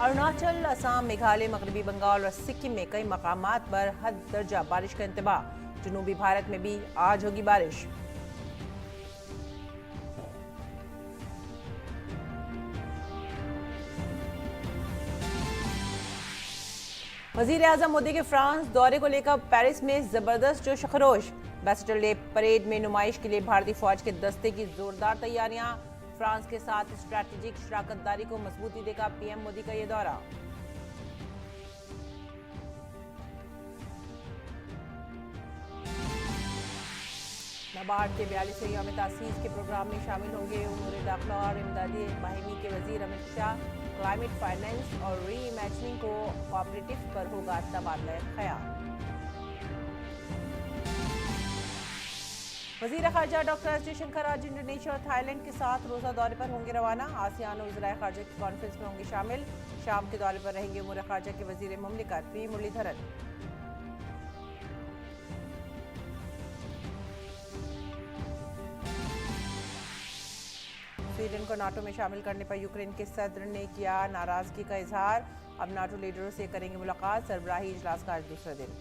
अरुणाचल, असम, मेघालय, मगरबी बंगाल और सिक्किम में कई मकामात पर हद दर्जा बारिश का इंतबाह। जनूबी भारत में भी आज होगी बारिश। वजीर आजम मोदी के फ्रांस दौरे को लेकर पेरिस में जबरदस्त जोश खरोश। बैस्टल डे परेड में नुमाइश के लिए भारतीय फौज के दस्ते की जोरदार तैयारियां। फ्रांस के साथ स्ट्रैटेजिक शराकतदारी को मजबूती देगा पीएम मोदी का ये दौरा। नाबार्ड के 42वें यौम तासीस के प्रोग्राम में शामिल होंगे उमूर दाखिला और इमदादी बाहिनी के वजीर अमित शाह। क्लाइमेट फाइनेंस और री इमेजिनिंग को कोऑपरेटिव पर होगा तबादला ख्याल। वजीर खारजा डॉक्टर एस जयशंकर आज इंडोनेशिया और थाईलैंड के साथ रोजा दौरे पर होंगे रवाना। आसियान वज़राए खारजा की कॉन्फ्रेंस में होंगे शामिल। शाम के दौरे पर रहेंगे उमूर खारजा के वजीर मुमलिकत पी मुरलीधरन। स्वीडन को नाटो में शामिल करने पर यूक्रेन के सदर ने किया नाराजगी का इजहार। अब नाटो लीडरों से करेंगे मुलाकात। सरबराही इजलास का आज दूसरा दिन।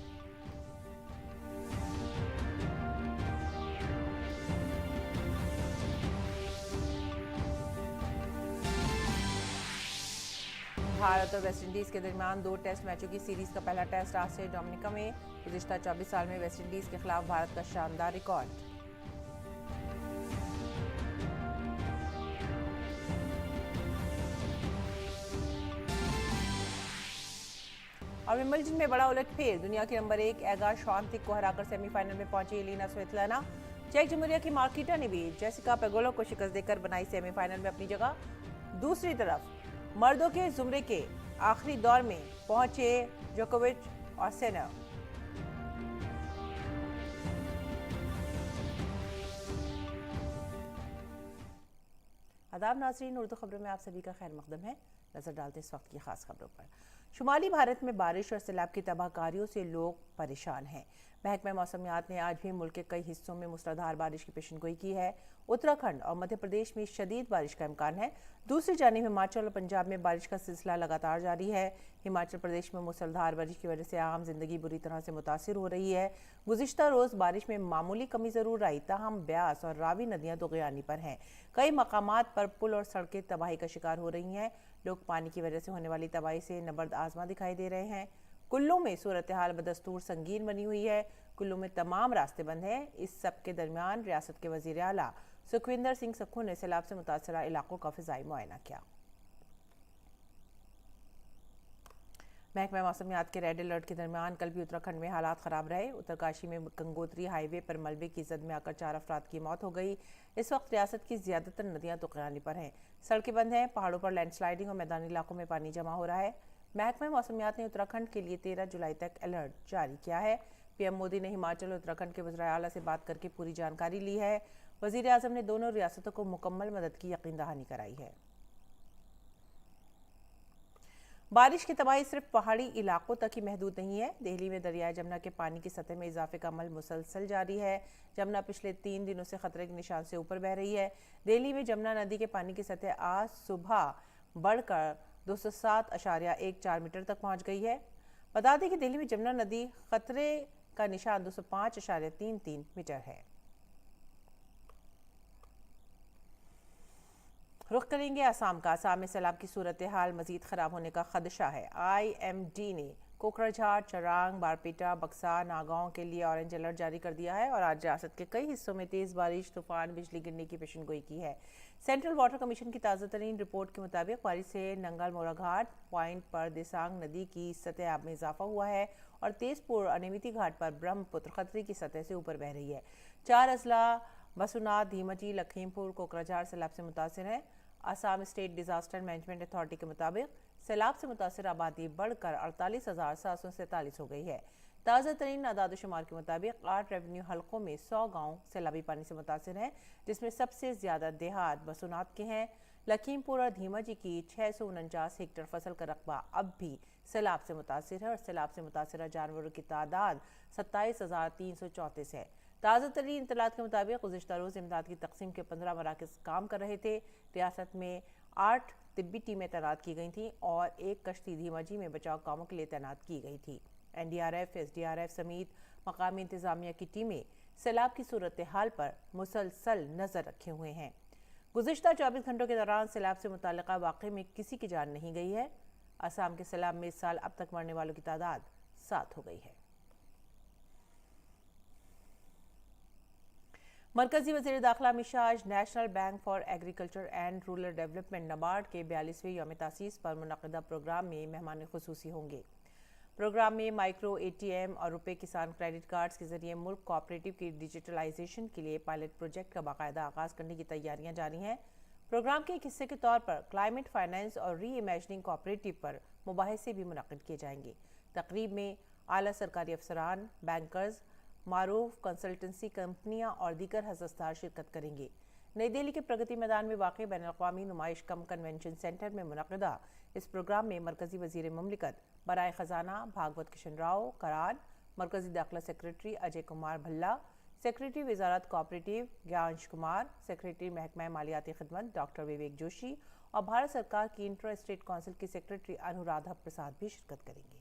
भारत और वेस्टइंडीज के दरमियान 2 टेस्ट मैचों की सीरीज का पहला टेस्ट आज से डोमिनिका में। गुज़िश्ता 24 साल में वेस्टइंडीज के खिलाफ भारत का शानदार रिकॉर्ड। और विंबलडन में बड़ा उलटफेर। दुनिया के नंबर 1 एगा श्वांतिक को हराकर सेमीफाइनल में पहुंची एलिना स्वेतलाना। चेक जमहूरिया की मार्किटा ने भी जेसिका पेगोलो को शिकस्त देकर बनाई सेमीफाइनल में अपनी जगह। दूसरी तरफ मर्दों के जुमरे के आखिरी दौर में पहुंचे जोकोविच और सेनर। आदाब नाज़रीन, उर्दू खबरों में आप सभी का खैर मकदम है। नजर डालते इस वक्त की खास खबरों पर। शुमाली भारत में बारिश और सैलाब की तबाहकारियों से लोग परेशान हैं। महकमा मौसमियात ने आज भी मुल्क के कई हिस्सों में मूसलाधार बारिश की पेशनगोई की है। उत्तराखंड और मध्य प्रदेश में शदीद बारिश का इम्कान है। दूसरी जानिब हिमाचल और पंजाब में बारिश का सिलसिला लगातार जारी है। हिमाचल प्रदेश में मूसलाधार बारिश की वजह से आम जिंदगी बुरी तरह से मुतासिर हो रही है। गुज़िश्ता रोज़ बारिश में मामूली कमी ज़रूर आई, ताहम ब्यास और रावी नदियाँ दोगयानी पर हैं। कई मकामात पर पुल और सड़कें तबाही का शिकार हो रही हैं। लोग पानी की वजह से होने वाली तबाही से नबर्द आजमा दिखाई दे रहे हैं। कुल्लू में सूरत हाल बदस्तूर संगीन बनी हुई है। कुल्लू में तमाम रास्ते बंद हैं। इस सब के दरमियान रियासत के वजीर आला सुखविंदर सिंह सक्खू ने सैलाब से मुतासरा इलाकों का फिजाई मुआयना किया। महकमा मौसमियात के रेड अलर्ट के दरमियान कल भी उत्तराखंड में हालात ख़राब रहे। उत्तरकाशी में गंगोत्री हाईवे पर मलबे की जद में आकर 4 अफराद की मौत हो गई। इस वक्त रियासत की ज़्यादातर नदियाँ तुगयानी पर हैं। सड़कें बंद हैं। पहाड़ों पर लैंडस्लाइडिंग और मैदानी इलाकों में पानी जमा हो रहा है। महकमा मौसमियात ने उत्तराखंड के लिए 13 जुलाई तक अलर्ट जारी किया है। पीएम मोदी ने हिमाचल और उत्तराखंड के वज़ीर आला से बात करके पूरी जानकारी ली है। वज़ीर आज़म ने दोनों रियासतों को मुकम्मल मदद की यकीन दहानी कराई है। बारिश की तबाही सिर्फ पहाड़ी इलाकों तक ही महदूद नहीं है। दिल्ली में दरियाए जमुना के पानी की सतह में इजाफे का अमल मुसलसल जारी है। जमुना पिछले 3 दिनों से खतरे के निशान से ऊपर बह रही है। दिल्ली में जमुना नदी के पानी की सतह आज सुबह बढ़कर 207.14 मीटर तक पहुंच गई है। बता दें कि दिल्ली में जमुना नदी खतरे का निशान 205.33 मीटर है। रुख करेंगे आसाम का। आसाम में सैलाब की सूरत हाल मजीद खराब होने का खदशा है। IMD ने कोकराझार, चरांग, बारपेटा, बक्सा, नागांव के लिए ऑरेंज अलर्ट जारी कर दिया है और आज रियासत के कई हिस्सों में तेज बारिश, तूफान, बिजली गिरने की पेशनगोई की है। सेंट्रल वाटर कमीशन की ताज़ा तरीन रिपोर्ट के मुताबिक बारिश से नंगल मोरा घाट पॉइंट पर दिसांग नदी की सतह आब में इजाफा हुआ है और तेजपुर अनिमिति घाट पर ब्रह्मपुत्र खतरे की सतह से ऊपर बह रही है। 4 अजला बसुनाथ, धीमजी, लखीमपुर, कोकराझार सैलाब से मुतासिर हैं। Assam state disaster management authority के मुताबिक सैलाब से मुतासिर आबादी बढ़कर 48,747 हो गई है। ताज़ा तरीन आदाद-ओ-शुमार के मुताबिक 8 रेवेन्यू हलकों में 100 गाँव सैलाबी पानी से मुतासिर हैं, जिसमें सबसे ज़्यादा देहात बसुनाथ के हैं। लखीमपुर और धीमजी की 649 हेक्टेयर फसल का रकबा अब भी सैलाब से मुतासिर है और सैलाब से मुतासिर जानवरों की तादाद 27,334 है। ताज़ा तरीन इतलात के मुताबिक गुज़िश्ता रोज़ इमदाद की तकसीम के 15 मराकज़ काम कर रहे थे। रियासत में 8 तिब्बी टीमें तैनात की गई थीं और एक कश्ती धीमजी में बचाव कामों के लिए तैनात की गई थी। एनडीआरएफ, एसडीआरएफ समेत मकामी इंतजामिया की टीमें सैलाब की सूरत हाल पर मुसलसल नजर रखे हुए हैं। गुज़िश्ता 24 घंटों के दौरान सैलाब से मुताल्लिका वाक़े में किसी की जान नहीं गई है। असम के सैलाब में इस साल अब तक मरने वालों की तादाद 7 हो गई है। मरकजी वज़ीर दाखिला अमित शाह आज national bank for agriculture and rural development NABARD के 42वें यौम तासीस पर मुनक़दा प्रोग्राम में मेहमान ख़ुसूसी होंगे। प्रोग्राम में माइक्रो एटीएम और रुपए किसान क्रेडिट कार्ड्स के जरिए मुल्क कोऑपरेटिव की डिजिटलाइजेशन के लिए पायलट प्रोजेक्ट का बाकायदा आगाज करने की तैयारियां जारी हैं। प्रोग्राम के एक हिस्से के तौर पर क्लाइमेट फाइनेंस और री इमेजिनिंग कोऑपरेटिव पर मुबाहिसे भी मुनक़िद किए जाएंगे। तकरीब में आला सरकारी अफसरान, बैंकर्स, मारूफ कंसल्टेंसी कंपनियां और दीगर हज़रतदार शिरकत करेंगे। नई दिल्ली के प्रगति मैदान में वाक़ बैनुल-अक़वामी नुमाइश कम कन्वेंशन सेंटर में मुनक़दा इस प्रोग्राम में मरकजी वज़ीर मुमलिकत बराए ख़जाना भागवत किशन राव करान, मरकजी दाखिला सेक्रेटरी अजय कुमार भल्ला, सेक्रेटरी वजारत कोऑपरेटिव ज्ञांश कुमार, सेक्रेटरी महकमा मालियाती खिदमत डॉक्टर विवेक जोशी और भारत सरकार की इंटर स्टेट काउंसिल की सेक्रेटरी अनुराधा प्रसाद भी शिरकत करेंगे।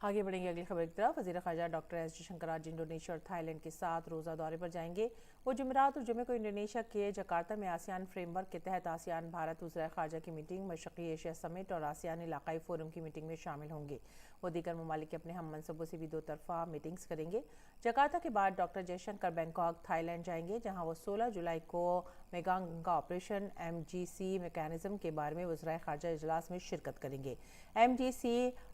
आगे बढ़ेंगे अगली खबर की तरफ। वज़ीर ख़ारजा डॉक्टर एस जयशंकर आज इंडोनेशिया और थाईलैंड के 7 रोज़ा दौरे पर जाएंगे। वो जुमेरात और जुमे को इंडोनेशिया के जकार्ता में आसियान फ्रेमवर्क के तहत आसियान भारत वज़ीर ख़ारजा की मीटिंग, मशरक़ी एशिया समिट और आसियान इलाक़ाई फोरम की मीटिंग में शामिल होंगे। वो दीगर ममालिक के अपने हम मनसबों से भी 2 तरफ़ा मीटिंग्स करेंगे। जकार्ता के बाद डॉक्टर जयशंकर बैंकॉक थाईलैंड जाएंगे, जहाँ वो 16 जुलाई को मेगांगा ऑपरेशन MGC मैकेनिज़्म के बारे में वज़ीर ख़ारजा इजलास में शिरकत करेंगे। MGC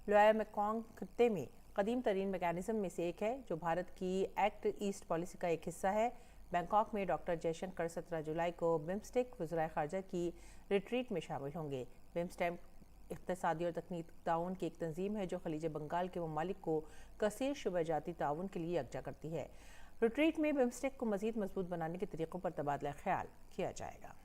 लोअर मेकोंग खित्ते में कदीम तरीन मैकेनिज़्म में से एक है, जो भारत की एक्ट ईस्ट पॉलिसी का एक हिस्सा है। बैंकॉक में डॉक्टर जयशंकर 17 जुलाई को बिम्स्टेक वज़ीर ख़ारजा की रिट्रीट में शामिल होंगे। बिम्स्टेक इक़्तिसादी और तकनीकी ताउन की एक तंजीम है जो खलीज बंगाल के ममालिक को कसीर शुबहजाती ताउन के लिए यकजा करती है। रिट्रीट में बिम्स्टेक को मज़ीद मजबूत बनाने के तरीक़ों पर तबादला ख्याल किया जाएगा।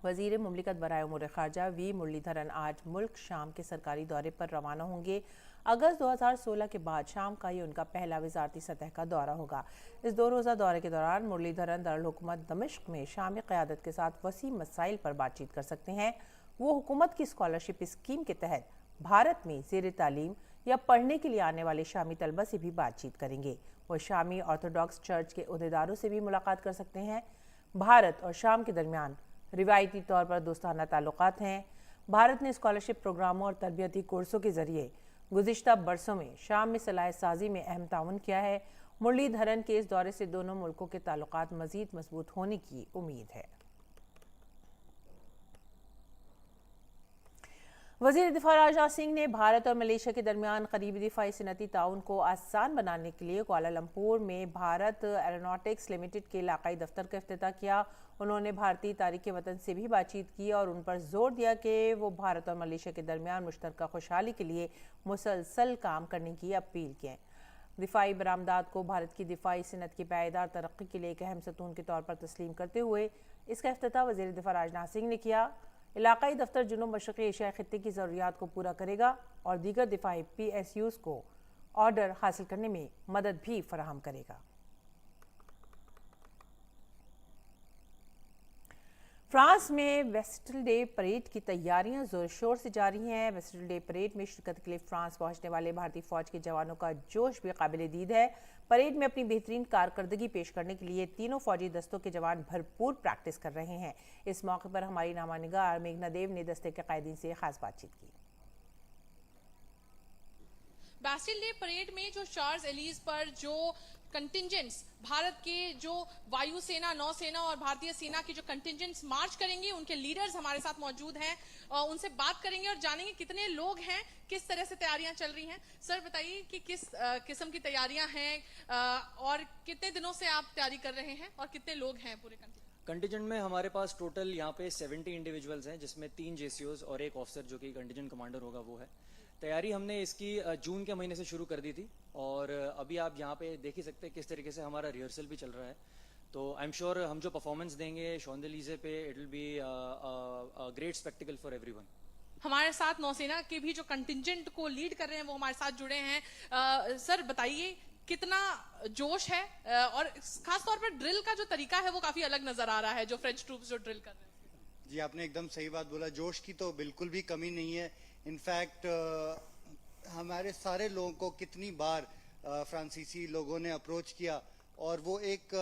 वज़ीर मुमलिकत बराए उमूर ख़ारजा वी मुरलीधरन आज मुल्क शाम के सरकारी दौरे पर रवाना होंगे। अगस्त 2016 के बाद शाम का ये उनका पहला वज़ारती सतह का दौरा होगा। इस 2 रोज़ा दौरे के दौरान मुरलीधरन दारुल हुकूमत दमिश्क में शामी क़यादत के साथ वसी मसाइल पर बातचीत कर सकते हैं। वो हुकूमत की स्कॉलरशिप स्कीम के तहत भारत में ज़ेर तालीम या पढ़ने के लिए आने वाले शामी तलबा से भी बातचीत करेंगे। वो शामी ऑर्थोडॉक्स चर्च के उहदेदारों से भी मुलाकात कर सकते हैं। भारत और शाम के दरमियान रिवायती तौर पर दोस्ताना ताल्लुकात हैं। भारत ने स्कॉलरशिप प्रोग्रामों और तरबियती कोर्सों के ज़रिए गुज़िश्ता बरसों में शाम में सलाह साजी में अहम ताउन किया है। मुरलीधरन के इस दौरे से दोनों मुल्कों के ताल्लुकात मज़ीद मजबूत होने की उम्मीद है। वज़ीर दिफा राजनाथ सिंह ने भारत और मलेशिया के दरमियान करीबी दिफाई सनती ताउन को आसान बनाने के लिए कुआलालंपुर में भारत एरोनॉटिक्स लिमिटेड के इलाकाई दफ्तर का इफ्तिताह किया। उन्होंने भारतीय तारीख़ वतन से भी बातचीत की और उन पर जोर दिया कि वो भारत और मलेशिया के दरमियान मुश्तरका खुशहाली के लिए मुसलसल काम करने की अपील की। दिफाई बरामदात को भारत की दिफाई सनत की पायदार तरक्की के लिए एक अहम सतून के तौर पर तस्लीम करते हुए इसका इफ्तिताह वज़ीर दिफा राजनाथ सिंह ने किया। इलाकाई दफ्तर जुनूब मशरक़ी एशिया खित्ते की ज़रूरियात को पूरा करेगा और दीगर दिफाई PSUs को ऑर्डर हासिल करने में मदद भी फराहम करेगा। फ्रांस में वेस्टल डे परेड की तैयारियां जोर शोर से जारी हैं। वेस्टल डे परेड में शिरकत के लिए फ्रांस पहुंचने वाले भारतीय फौज के जवानों का जोश भी काबिल दीद है। परेड में अपनी बेहतरीन कारकर्दगी पेश करने के लिए तीनों फौजी दस्तों के जवान भरपूर प्रैक्टिस कर रहे हैं। इस मौके पर हमारी नामानिगार मेघना देव ने दस्ते के कायदीन से खास बातचीत की। बेस्टिल डे परेड में जो शार्ल्स एलीज पर जो कंटिंजेंट्स भारत के जो वायुसेना, नौसेना और भारतीय सेना के जो कंटिंजेंट्स मार्च करेंगे, उनके लीडर्स हमारे साथ मौजूद हैं और उनसे बात करेंगे और जानेंगे कितने लोग हैं, किस तरह से तैयारियां चल रही हैं। सर बताइए कि किस किस्म की तैयारियां हैं और कितने दिनों से आप तैयारी कर रहे हैं और कितने लोग हैं पूरे कंटिजेंट में? हमारे पास टोटल यहाँ पे 70 इंडिविजुअल्स हैं, जिसमें 3 JCOs और एक ऑफिसर जो कि कंटिजेंट कमांडर होगा वो है। तैयारी हमने इसकी जून के महीने से शुरू कर दी थी और अभी आप यहाँ पे देख ही सकते हैं किस तरीके से हमारा रिहर्सल भी चल रहा है। तो आई एम श्योर हम जो परफॉर्मेंस देंगे शॉन्जलीजे पे, it will be great spectacled for everyone. हमारे साथ नौसेना के भी जो कंटिंजेंट को लीड कर रहे हैं वो हमारे साथ जुड़े हैं। सर बताइए कितना जोश है और खास तौर पर ड्रिल का जो तरीका है वो काफी अलग नजर आ रहा है, जो फ्रेंच ट्रूप्स जो ड्रिल कर रहे हैं। जी, आपने एकदम सही बात बोला। जोश की तो बिल्कुल भी कमी नहीं है। इनफैक्ट हमारे सारे लोगों को कितनी बार फ्रांसीसी लोगों ने अप्रोच किया और वो एक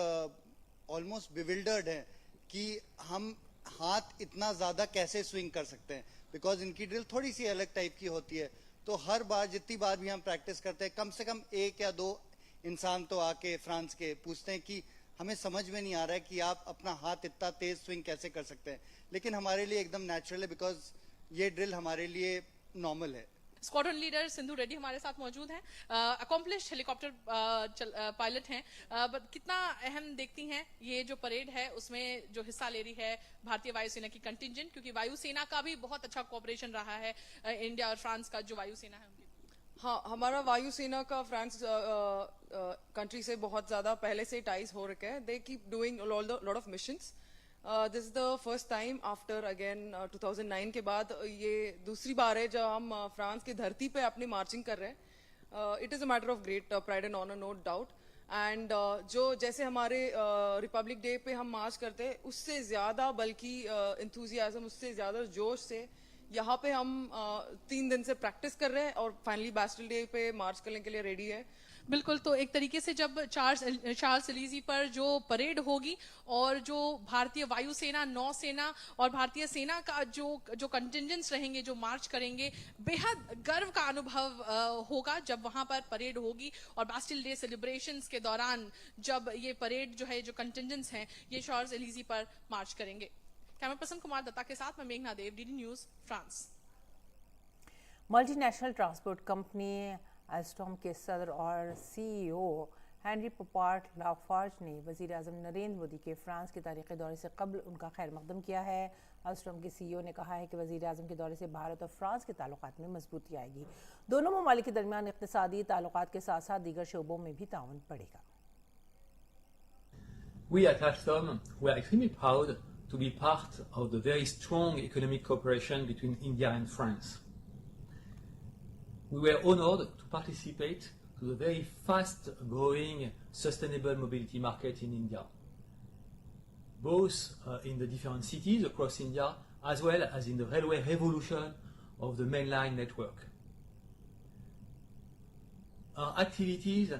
ऑलमोस्ट बिविल्डर्ड है कि हम हाथ इतना ज्यादा कैसे स्विंग कर सकते हैं, बिकॉज इनकी ड्रिल थोड़ी सी अलग टाइप की होती है। तो हर बार जितनी बार भी हम प्रैक्टिस करते हैं, कम से कम 1 या 2 इंसान तो आके फ्रांस के पूछते हैं कि हमें समझ में नहीं आ रहा है कि आप अपना हाथ इतना तेज स्विंग कैसे कर सकते हैं। लेकिन हमारे लिए एकदम नेचुरल है, बिकॉज ये ड्रिल हमारे लिए नॉर्मल है। स्क्वाड्रन लीडर सिंधु रेड्डी हमारे साथ मौजूद हैं, अकॉम्प्लिश्ड हेलीकॉप्टर पायलट हैं। कितना अहम देखती हैं ये जो परेड है उसमें जो हिस्सा ले रही है भारतीय वायुसेना की कंटिजेंट, क्योंकि वायुसेना का भी बहुत अच्छा कोऑपरेशन रहा है इंडिया और फ्रांस का जो वायुसेना है उनकी। हाँ, हमारा वायुसेना का फ्रांस कंट्री से बहुत ज्यादा पहले से टाइज हो रखे हैं। They keep doing lot of missions. This is the first time after again 2009 के बाद ये दूसरी बार है जब हम फ्रांस की धरती पे अपनी मार्चिंग कर रहे हैं। It is a matter of great pride and honour, no doubt. And जो जैसे हमारे रिपब्लिक डे पे हम मार्च करते हैं उससे ज्यादा, बल्कि इंथुजियाज्म उससे ज्यादा जोश से यहाँ पे हम 3 दिन से प्रैक्टिस कर रहे हैं और फाइनली बैस्टिल डे पे मार्च करने के लिए रेडी है। बिल्कुल, तो एक तरीके से जब चार्ल्स एलीजी पर जो परेड होगी और जो भारतीय वायुसेना, नौसेना और भारतीय सेना का जो कंटिजेंट्स रहेंगे, जो मार्च करेंगे, बेहद गर्व का अनुभव होगा जब वहां पर परेड होगी। और बैस्टिल डे सेलिब्रेशंस के दौरान जब ये परेड जो है, जो कंटिजेंट्स हैं, ये चार्ल्स एलीजी पर मार्च करेंगे। कैमरा पर्सन कुमार दत्ता के साथ मैं मेघना Dev, DD news, France. Multinational transport company Alstom के सदर और सीईओ हेनरी पोपार्ट लाफार्ज ने वज़ीर आज़म नरेंद्र मोदी के फ्रांस के तारीख़ी दौरे से कबल उनका खैर मकदम किया है। एल्स्टॉम के सीईओ ने कहा है कि वज़ीर आज़म के दौरे से भारत और फ्रांस के ताल्लुकात में मजबूती आएगी। दोनों ममालिक के दरमियान इक़्तिसादी ताल्लुकात के साथ साथ दीगर शोबों में भी ताउन बढ़ेगा। We at Alstom were extremely proud to be part of the very strong economic cooperation between India and France. We were honored to participate to the very fast-growing sustainable mobility market in India, both in the different cities across India as well as in the railway revolution of the mainline network. Our activities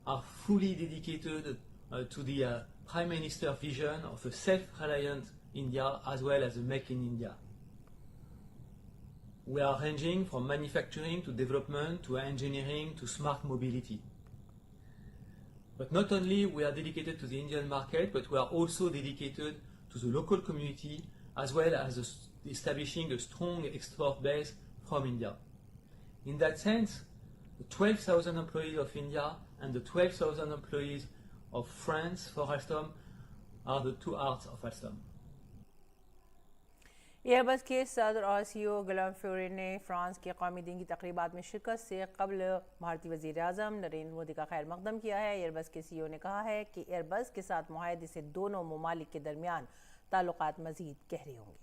are fully dedicated to the Prime Minister's vision of a self-reliant India as well as a Make in India. We are ranging from manufacturing to development to engineering to smart mobility. But not only we are dedicated to the Indian market, but we are also dedicated to the local community as well as establishing a strong export base from India. In that sense, the 12,000 employees of India and the 12,000 employees of France for Alstom are the two hearts of Alstom. Airbus के सदर और CEO गुलाम fury ने France के कौमी दिन की तकरीबात में शिरकत से कबल भारतीय वज़ीर आज़म नरेंद्र मोदी का खैर मकदम किया है। एयरबस के सीईओ ने कहा है कि एयरबस के साथ मुआहदे से दोनों ममालिक के दरमियान ताल्लुकात मज़ीद गहरे होंगे।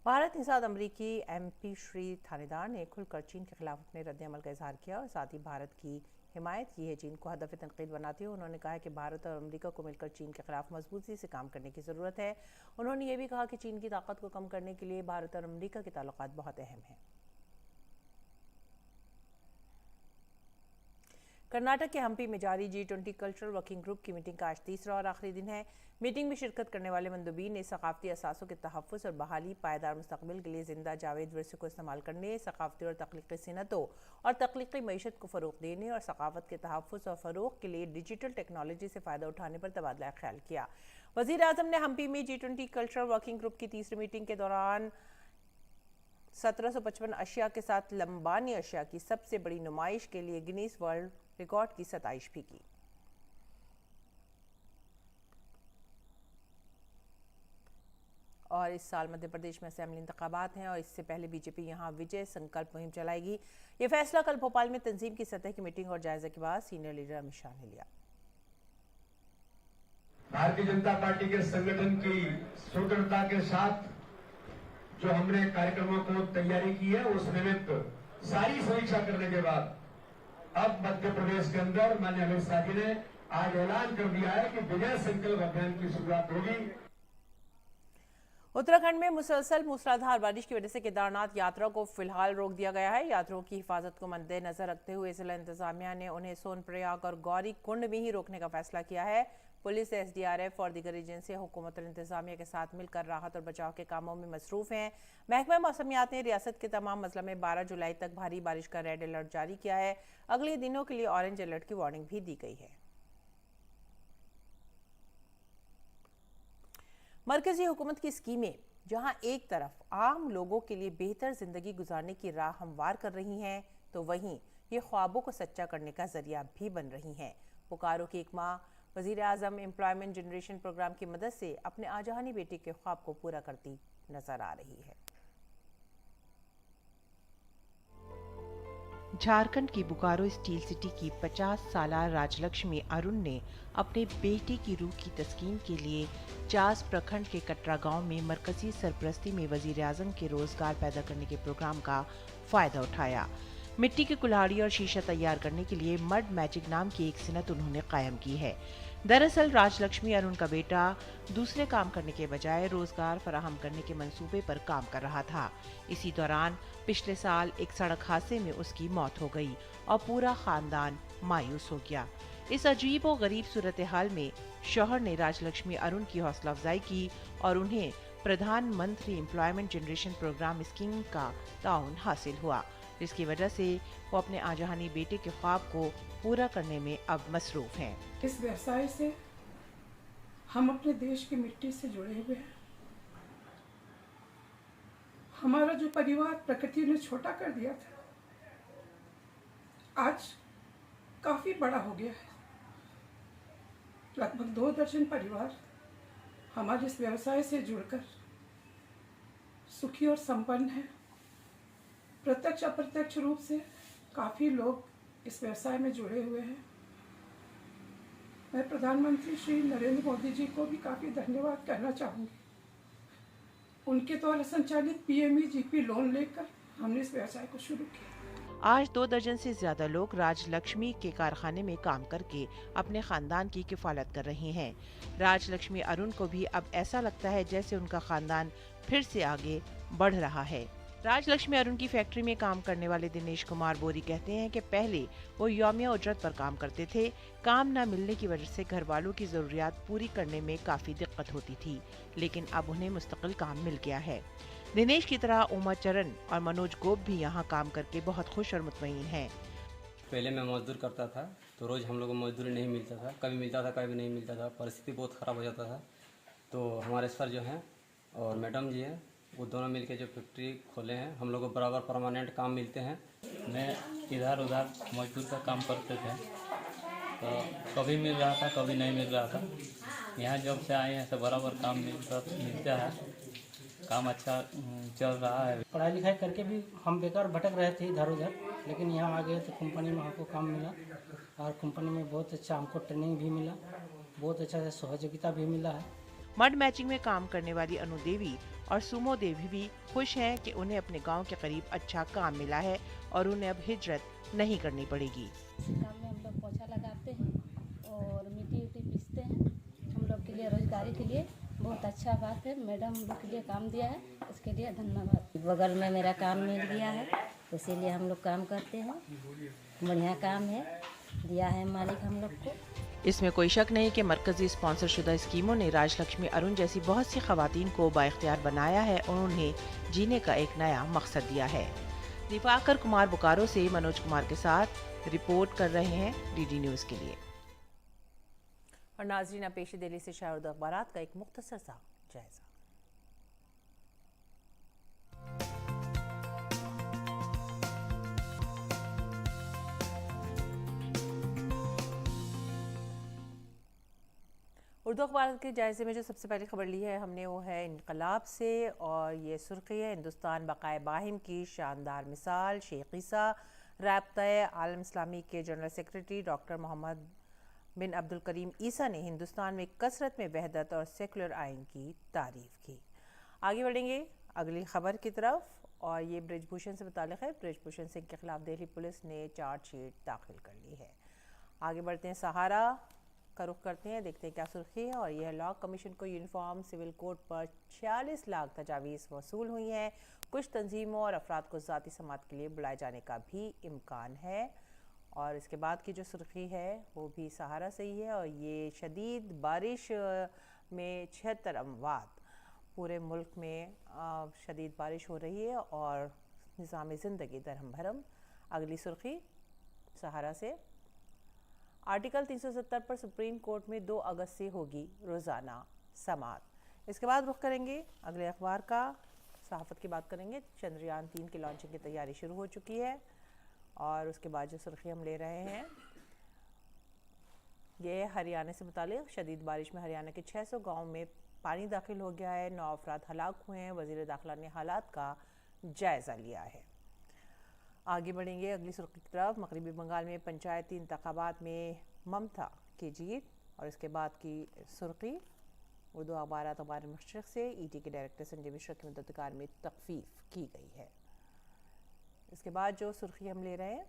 भारत के साथ अमरीकी एमपी श्री थानेदार ने खुलकर चीन के खिलाफ अपने रद्द-ए-अमल का इजहार किया और साथ ही भारत की हिमायत की है। चीन को हदफ तनकीद बनाते हुए उन्होंने कहा कि भारत और अमेरिका को मिलकर चीन के खिलाफ मजबूती से काम करने की ज़रूरत है। उन्होंने ये भी कहा कि चीन की ताकत को कम करने के लिए भारत और अमेरिका के ताल्लुकात बहुत अहम हैं। कर्नाटक के हम्पी में जारी G20 कल्चरल वर्किंग ग्रुप की मीटिंग का आज तीसरा और आखिरी दिन है। मीटिंग में शिरकत करने वाले मंदूबीन ने सकाफती असासों के तहफ़्फ़ुज़ और बहाली, पायदार मुस्तक़बिल के लिए ज़िंदा जावेद विरसे को इस्तेमाल करने, सकाफती और तख्लीक़ी सनतों और तख्लीक़ी मईशत को फ़रोग़ देने और सकाफ़त के तहफ़्फ़ुज़ और फ़रोग़ के लिए डिजिटल टेक्नोलॉजी से फ़ायदा उठाने पर तबादला ख्याल किया। वज़ीर आज़म ने हम्पी में G20 कल्चरल वर्किंग ग्रुप की तीसरी मीटिंग के दौरान 1755 अशिया के साथ लंबानी अशिया की सबसे बड़ी नुमाइश के लिए गिनीज वर्ल्ड रिकॉर्ड की सताइश भी की। और इस साल मध्य प्रदेश में असेंबली इंतखाबात हैं और इससे पहले बीजेपी यहां विजय संकल्प मुहिम चलाएगी। ये फैसला कल भोपाल में तंजीम की सतह की मीटिंग और जायजे के बाद सीनियर लीडर अमित शाह ने लिया। भारतीय जनता पार्टी के संगठन की सुदृढ़ता के साथ जो हमने कार्यक्रमों को तैयारी की है, उस निमित्त सारी समीक्षा करने के बाद अब मध्य प्रदेश के अंदर माननीय अमित शाह जी ने आज ऐलान कर दिया है कि विजय संकल्प अभियान की शुरुआत होगी। उत्तराखंड में मुसलसल मूसलाधार बारिश की वजह से केदारनाथ यात्रा को फिलहाल रोक दिया गया है। यात्रियों की हिफाजत को मद्देनजर रखते हुए जिला इंतजामिया ने उन्हें सोनप्रयाग और गौरी कुंड में ही रोकने का फैसला किया है। पुलिस, एसडीआरएफ और दीगर एजेंसियां हुकूमत और इंतजामिया के साथ मिलकर राहत और बचाव के कामों में मसरूफ हैं। महकमा मौसमियात ने रियासत के तमाम अजला में 12 जुलाई तक भारी बारिश का रेड अलर्ट जारी किया है। अगले दिनों के लिए ऑरेंज अलर्ट की वार्निंग भी दी गई है। मरकजी हुकूमत की स्कीमें जहां एक तरफ आम लोगों के लिए बेहतर जिंदगी गुजारने की राह हमवार कर रही हैं, तो वहीं ये ख्वाबों को सच्चा करने का जरिया भी बन रही हैं। बोकारो की एक माँ वजीर आजम एम्प्लॉयमेंट जनरेशन प्रोग्राम की मदद से अपने आजहानी बेटे के ख्वाब को पूरा करती नजर आ रही है। झारखंड की बोकारो स्टील सिटी की 50 साला राजलक्ष्मी अरुण ने अपने बेटे की रूह की तस्कीन के लिए चास प्रखंड के कटरा गांव में मरकजी सरपरस्ती में वजीर आजम के रोजगार पैदा करने के प्रोग्राम का फायदा उठाया। मिट्टी की कुल्हाड़ी और शीशा तैयार करने के लिए मड मैजिक नाम की एक सनत उन्होंने कायम की है। दरअसल राजलक्ष्मी अरुण का बेटा दूसरे काम करने के बजाय रोजगार फराहम करने के मंसूबे पर काम कर रहा था। इसी दौरान पिछले साल एक सड़क हादसे में उसकी मौत हो गई और पूरा खानदान मायूस हो गया। इस अजीब और गरीब सूरत हाल में शौहर ने राजलक्ष्मी अरुण की हौसला अफजाई की और उन्हें प्रधानमंत्री एम्प्लॉयमेंट जनरेशन प्रोग्राम स्कीम का ताउन हासिल हुआ, जिसकी वजह से वो अपने आजहानी बेटे के ख्वाब को पूरा करने में अब मसरूफ हैं। इस व्यवसाय से हम अपने देश की मिट्टी से जुड़े हुए हैं। हमारा जो परिवार प्रकृति ने छोटा कर दिया था, आज काफी बड़ा हो गया है। लगभग 2 दर्जन परिवार हमारे इस व्यवसाय से जुड़कर सुखी और संपन्न हैं। प्रत्यक्ष अप्रत्यक्ष रूप से काफी लोग इस व्यवसाय में जुड़े हुए हैं। मैं प्रधानमंत्री श्री नरेंद्र मोदी जी को भी काफी धन्यवाद कहना चाहूँगी। उनके द्वारा संचालित PMEGP लोन लेकर हमने इस व्यवसाय को शुरू किया। आज 2 दर्जन से ज्यादा लोग राजलक्ष्मी के कारखाने में काम करके अपने खानदान की किफालत कर रहे हैं। राजलक्ष्मी अरुण को भी अब ऐसा लगता है जैसे उनका खानदान फिर से आगे बढ़ रहा है। राजलक्ष्मी अरुण की फैक्ट्री में काम करने वाले दिनेश कुमार बोरी कहते हैं कि पहले वो यौमिया उजरत पर काम करते थे। काम न मिलने की वजह से घर वालों की जरूरियात पूरी करने में काफी दिक्कत होती थी, लेकिन अब उन्हें मुस्तकिल काम मिल गया है। दिनेश की तरह उमा चरण और मनोज गोप भी यहाँ काम करके बहुत खुश और मुतमईन हैं। पहले मैं मजदूर करता था तो रोज़ हम लोगों को मजदूरी नहीं मिलता था, कभी मिलता था कभी नहीं मिलता था। परिस्थिति बहुत ख़राब हो जाता था। तो हमारे सर जो हैं और मैडम जी हैं, वो दोनों मिलके जो फैक्ट्री खोले हैं, हम लोग को बराबर परमानेंट काम मिलते हैं। मैं इधर उधर मजदूर का काम करते थे, तो कभी मिल रहा था कभी नहीं मिल रहा था। यहाँ जब से आए हैं तो बराबर काम मिलता है, काम अच्छा चल रहा है। पढ़ाई लिखाई करके भी हम बेकार भटक रहे थे इधर उधर, लेकिन यहाँ आ गए तो कंपनी में हमको काम मिला और कंपनी में बहुत अच्छा हमको ट्रेनिंग भी मिला, बहुत अच्छा से सहयोगिता भी मिला है। मड मैचिंग में काम करने वाली अनु देवी और सुमो देवी भी खुश हैं कि उन्हें अपने गांव के करीब अच्छा काम मिला है और उन्हें अब हिजरत नहीं करनी पड़ेगी। इस काम में हम लोग पोछा लगाते हैं और मिट्टी उट्टी पीसते हैं। हम लोग के लिए रोजगारी के लिए बहुत अच्छा बात है। मैडम हम लोग के लिए काम दिया है, उसके लिए धन्यवाद। बगल में मेरा काम मिल गया है, इसीलिए हम लोग काम करते हैं। बढ़िया काम है, दिया है मालिक हम लोग को। इसमें कोई शक नहीं कि मरकजी स्पॉन्सर शुदा स्कीमों ने राजलक्ष्मी अरुण जैसी बहुत सी खवातीन को बाइख्तियार बनाया है और उन्हें जीने का एक नया मकसद दिया है। दिवाकर कुमार बोकारो से मनोज कुमार के साथ रिपोर्ट कर रहे हैं DD न्यूज़ के लिए। और नाज़रीन, पेश दिल्ली से शायद अखबारात का एक मुख्तसर सा जायजा। उर्दू अखबार के जायजे में जो सबसे पहली खबर ली है हमने, वो है इनकलाब से, और ये सुर्खी है हिंदुस्तान बकाए बाहिम की शानदार मिसाल। शेख ईसा राब्ता आलम इस्लामी के जनरल सेक्रेटरी डॉक्टर मोहम्मद बिन अब्दुल करीम ईसा ने हिंदुस्तान में कसरत में वहदत और सेकुलर आइन की तारीफ की। आगे बढ़ेंगे अगली खबर की तरफ, और ये ब्रिजभूषण से मुताल्लिक़ है। ब्रिजभूषण सिंह के खिलाफ दिल्ली पुलिस ने चार्जशीट दाखिल कर ली है। आगे बढ़ते हैं, सहारा का रुख करते हैं, देखते हैं क्या सुर्खी है। और यह लॉ कमीशन को यूनिफॉर्म सिविल कोड पर 46 लाख तजावीज़ वसूल हुई हैं। कुछ तंजीमों और अफराद को ज़ाती समात के लिए बुलाए जाने का भी इम्कान है। और इसके बाद की जो सुर्खी है वो भी सहारा से ही है। और ये शदीद बारिश में 76 अमवात, पूरे मुल्क में शदीद बारिश हो रही है और निज़ाम ज़िंदगी दरहम भरम। अगली सुर्खी सहारा से, आर्टिकल 370 पर सुप्रीम कोर्ट में 2 अगस्त से होगी रोज़ाना समाअत। इसके बाद रुख करेंगे अगले अखबार का, सहाफ़त की बात करेंगे। चंद्रयान 3 की लॉन्चिंग की तैयारी शुरू हो चुकी है। और उसके बाद जो सुर्खी हम ले रहे हैं ये हरियाणा से मुतालिक, शदीद बारिश में हरियाणा के 600 गाँव में पानी दाखिल हो गया है। 9 अफराद हलाक हुए हैं। वज़ीर दाखिला ने हालात का जायज़ा लिया है। आगे बढ़ेंगे अगली सुर्खी की तरफ। मगरबी बंगाल में पंचायती इंतखाबात में ममता की जीत। और इसके बाद की सुर्खी उर्दू अखबार मशरक़ से, ईडी के डायरेक्टर संजय मिश्रा की मुद्दतकार में तखफीफ की गई है। इसके बाद जो सुर्खी हम ले रहे हैं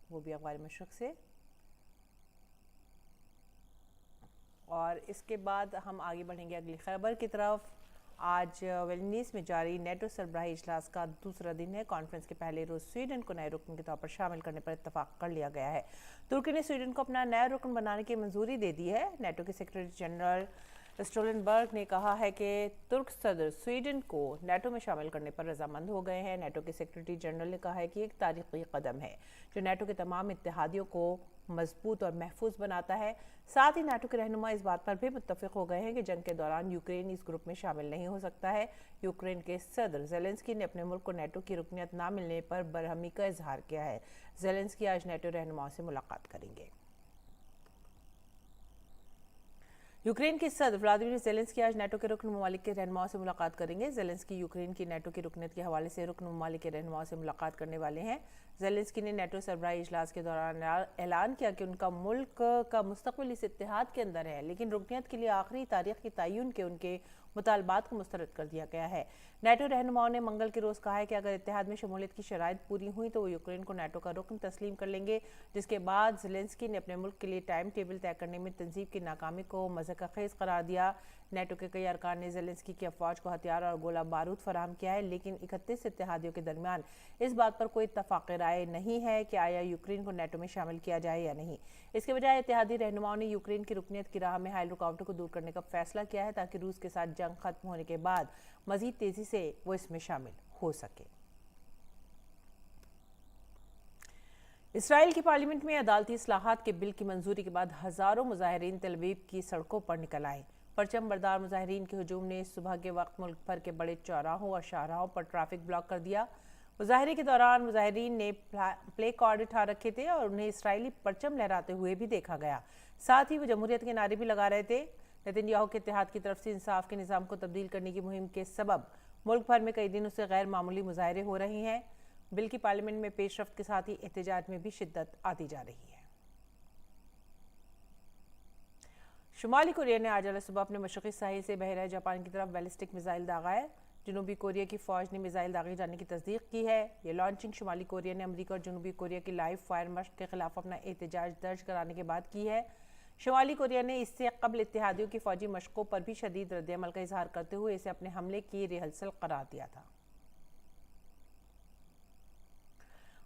वो भी अखबार मशरक़ से। और इसके बाद हम आगे बढ़ेंगे अगली खबर की तरफ। आज विल्नियस में जारी नेटो सरबराही इजलास का दूसरा दिन है। कॉन्फ्रेंस के पहले रोज स्वीडन को नए रुकन के तौर पर शामिल करने पर इत्तफाक कर लिया गया है। तुर्की ने स्वीडन को अपना नया रुकन बनाने की मंजूरी दे दी है। नेटो के सेक्रेटरी जनरल स्टोलनबर्ग ने कहा है कि तुर्क सदर स्वीडन को नेटो में शामिल करने पर रजामंद हो गए हैं। नेटो के सेक्रेटरी जनरल ने कहा है कि एक तारीखी कदम है जो नेटो के तमाम इत्तेहादियों को मजबूत और महफूज बनाता है। साथ ही नेटो के रहनुमा इस बात पर भी मुत्तफिक हो गए हैं कि जंग के दौरान यूक्रेन इस ग्रुप में शामिल नहीं हो सकता है। यूक्रेन के सदर ज़ेलेंस्की ने अपने मुल्क को नेटो की रुकनियत ना मिलने पर बरहमी का इजहार किया है। ज़ेलेंस्की आज नेटो रहनुमाओं से मुलाकात करेंगे। यूक्रेन के सदर व्लादिमीर ज़ेलेंस्की आज नेटो के रुकन ममालिक के रहनुमाओं से मुलाकात करेंगे। ज़ेलेंस्की यूक्रेन की नेटो की रुकनियत के हवाले से रुकन ममालिक के रहनुमाओं से मुलाकात करने वाले हैं। ज़ेलेंस्की ने नेटो सरबराही इजलास के दौरान ऐलान किया कि उनका मुल्क का मुस्तकबिल इस इत्तेहाद के अंदर है, लेकिन रुकनियत के लिए आखिरी तारीख की तयन के उनके मुतालबात को मुस्तरद कर दिया गया है। नेटो रहनुमाओं ने मंगल के रोज़ कहा है कि अगर इत्तेहाद में शमूलियत की शराइत पूरी हुई तो वो यूक्रेन को नेटो का रुकन तस्लीम कर लेंगे, जिसके बाद ज़ेलेंस्की ने अपने मुल्क के लिए टाइम टेबल तय करने में तंजीब की नाकामी को मज़ाक़-ए-ख़ेज़ करार दिया। नेटो के कई अरकान ने ज़ेलेंस्की की अफवाज को हथियार और गोला बारूद फराहम किया है, लेकिन 31 इत्तेहादियों के दरमियान इस बात पर कोई इत्तफाक़ राय नहीं है कि आया यूक्रेन को नेटो में शामिल किया जाए या नहीं। इसके बजाय इत्तेहादी रहनुमाओं ने यूक्रेन की रुकनियत की राह में हायल रुकावटों को दूर करने का फैसला किया है ताकि रूस के साथ जंग खत्म होने के बाद मजीद तेजी से वो इसमें शामिल हो सके। इसराइल की पार्लियामेंट में अदालती इस्लाहात के बिल की मंजूरी के बाद हजारों मुजाहिरीन तेल अवीव की सड़कों पर निकल आए। परचम बरदार मुजाहिरीन के हुजूम ने सुबह के वक्त मुल्क भर के बड़े चौराहों और शाहराहों पर ट्रैफिक ब्लॉक कर दिया। मुजाहरे के दौरान मुजाहिरीन ने प्ले कार्ड उठा रखे थे और उन्हें इसराइली परचम लहराते हुए भी देखा गया। साथ ही वो जमहूरियत के नारे भी लगा रहे थे। नेतन्याहू के इत्तेहाद की तरफ से इंसाफ के निज़ाम को तब्दील करने की मुहिम के सबब मुल्क भर में कई दिनों से गैर मामूली मुजाहरे हो रहे हैं। बिल की पार्लियामेंट में पेशरफ्त के साथ ही एहतजाज में भी शिद्दत आती जा रही है। शुमाली कोरिया ने आज सुबह अपने मशरक़ी साहिल से बहरा जापान की तरफ बैलिस्टिक मिसाइल दागा है। जनूबी कोरिया की फ़ौज ने मिसाइल दागे जाने की तस्दीक की है। ये लॉन्चिंग शुमाली कोरिया ने अमेरिका और जनूबी कोरिया की लाइव फायर मश्क के खिलाफ अपना एहतजाज दर्ज कराने के बाद की है। शुमाली कोरिया ने इससे कबल इत्तेहादियों की फ़ौजी मशकों पर भी शदीद रद्द-ए-अमल का इजहार करते हुए इसे अपने हमले की रिहर्सल करार दिया था।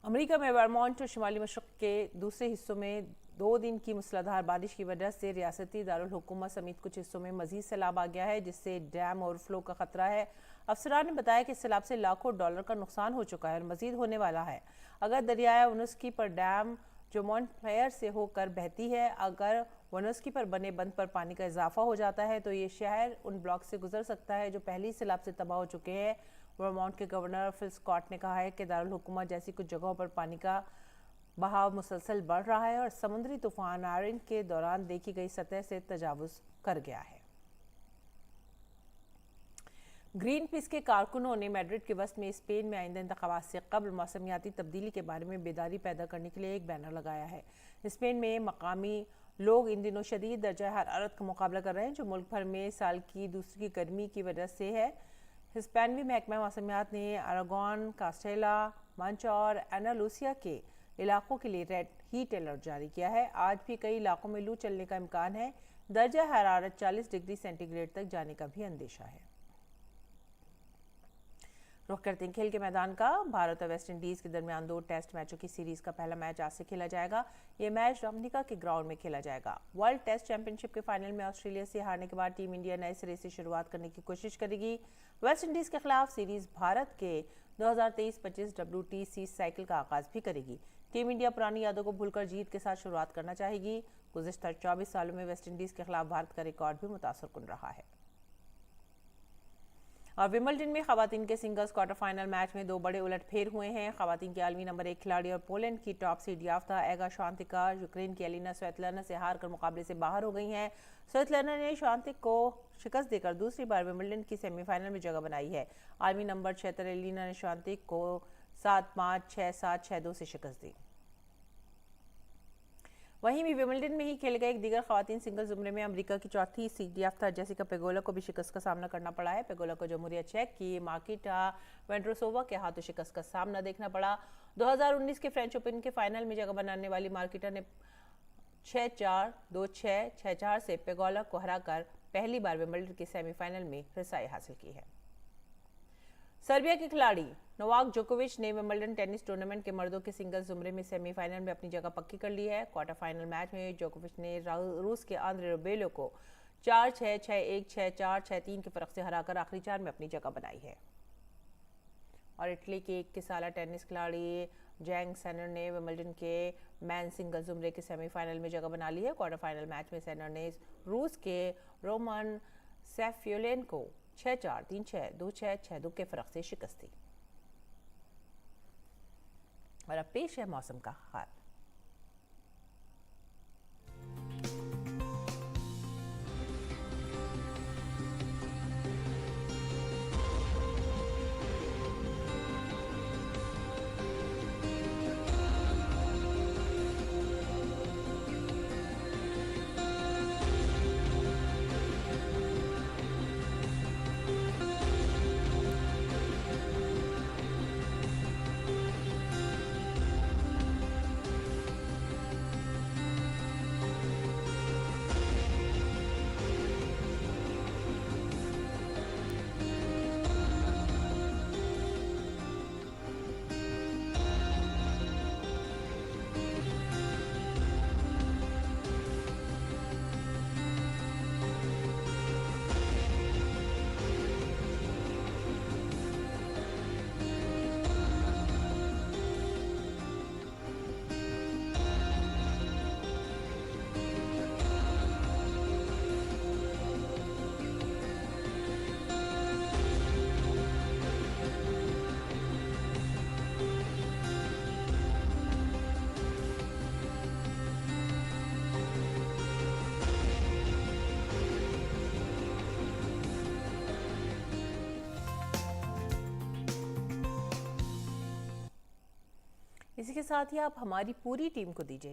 अमेरिका में वर्मोंट और शुमाली मशरक़ के दूसरे हिस्सों में 2 दिन की मूसलाधार बारिश की वजह से रियासती दारुल हुकूमत समेत कुछ हिस्सों में मजीद सैलाब आ गया है, जिससे डैम ओवरफ्लो का खतरा है। अफसरान ने बताया कि सैलाब से लाखों डॉलर का नुकसान हो चुका है और मजीद होने वाला है। अगर दरियाए वनुस्की पर डैम जो मॉन्टक्लेयर से होकर बहती है, अगर वनुस्की पर बने बंद पर पानी का इजाफा हो जाता है तो ये शहर उन ब्लॉक से गुजर सकता है जो पहली सैलाब से तबाह हो चुके हैं। वर्मोंट के गवर्नर फिल स्कॉट ने कहा है कि दारुल हुकूमत जैसी कुछ जगहों पर पानी का बहाव मुसलसल बढ़ रहा है और समुद्री तूफान आयरन के दौरान देखी गई सतह से तजावुज कर गया है। ग्रीन पीस के कारकुनों ने मैड्रिड के वस्त में स्पेन में आइंदा इंतखाबात से कबल मौसमियाती तब्दीली के बारे में बेदारी पैदा करने के लिए एक बैनर लगाया है। स्पेन में मकामी लोग इन दिनों शदीद दर्जा हरारत का मुकाबला कर रहे हैं जो मुल्क भर में साल की दूसरी गर्मी की वजह से है। हिस्पैनवी महकमा मौसमियात ने अरागोन, कास्टेला, मंच और एनालूसिया के इलाकों के लिए रेड हीट अलर्ट जारी किया है। आज भी कई इलाकों में लू चलने का इम्कान है। दर्जा हरारत 40 डिग्री सेंटीग्रेड तक जाने का भी अंदेशा है। रुख करते हैं खेल के मैदान का। भारत और वेस्ट इंडीज के दरमियान 2 टेस्ट मैचों की सीरीज का पहला मैच आज से खेला जाएगा। ये मैच डोमिनिका के ग्राउंड में खेला जाएगा। वर्ल्ड टेस्ट चैंपियनशिप के फाइनल में ऑस्ट्रेलिया से हारने के बाद टीम इंडिया नए सिरे से शुरुआत करने की कोशिश करेगी। वेस्ट इंडीज के खिलाफ सीरीज भारत के 2023-25 WTC साइकिल का आगाज भी करेगी। टीम इंडिया पुरानी यादों को भूलकर जीत के साथ शुरुआत करना चाहेगी। गुज़िश्ता 24 सालों में वेस्ट इंडीज के खिलाफ भारत का रिकॉर्ड भी मुतासरकुन रहा है। और विंबलडन में खवातीन के सिंगल्स क्वार्टर फाइनल मैच में 2 बड़े उलटफेर हुए हैं। खवातीन के आलमी नंबर 1 खिलाड़ी और पोलैंड की टॉप सीड याफ्ता एगा श्वांतिका यूक्रेन की एलिना स्वेतलाना से हार कर मुकाबले से बाहर हो गई हैं। स्वेतलाना ने श्वांतिक को शिकस्त देकर दूसरी बार विंबलडन की सेमीफाइनल में जगह बनाई है। आलमी नंबर 76 एलिना ने श्वांतिक को 7-5, 6-7, 6-2 से शिकस्त दी। वहीं भी विंबलडन में ही खेले गए एक दीगर खवातीन सिंगल जुमरे में अमेरिका की चौथी सीड याफ्ता जेसिका पेगोला को भी शिकस्त का सामना करना पड़ा है। पेगोला को जमहूरिया चेक की मार्किटा वेंड्रोसोवा के हाथों शिकस्त का सामना देखना पड़ा। 2019 के फ्रेंच ओपन के फाइनल में जगह बनाने वाली मार्किटा ने 6-4, 2-6, 6-4 से पेगोला को हराकर पहली बार विंबलडन के सेमीफाइनल में रसाई हासिल की है। सर्बिया के खिलाड़ी नोवाक जोकोविच ने विंबलडन टेनिस टूर्नामेंट के मर्दों के सिंगल्स जुमरे में सेमीफाइनल में अपनी जगह पक्की कर ली है। क्वार्टर फाइनल मैच में जोकोविच ने रूस के आंद्रे रुबेलो को 4-6, 6-1, 6-4, 6-3 के फर्क से हराकर आखिरी 4 में अपनी जगह बनाई है। और इटली के 21 साल टेनिस खिलाड़ी जैंग सेनर ने विंबलडन के मैन सिंगल जुमरे के सेमीफाइनल में जगह बना ली है। क्वार्टर फाइनल मैच में सेनर ने रूस के रोमन सैफियोलेन को 6-4, 3-6, 2-6, 6-2 के फर्क से शिकस्त दी। और अब पेश है मौसम का हाल। इसी के साथ ही आप हमारी पूरी टीम को दीजिए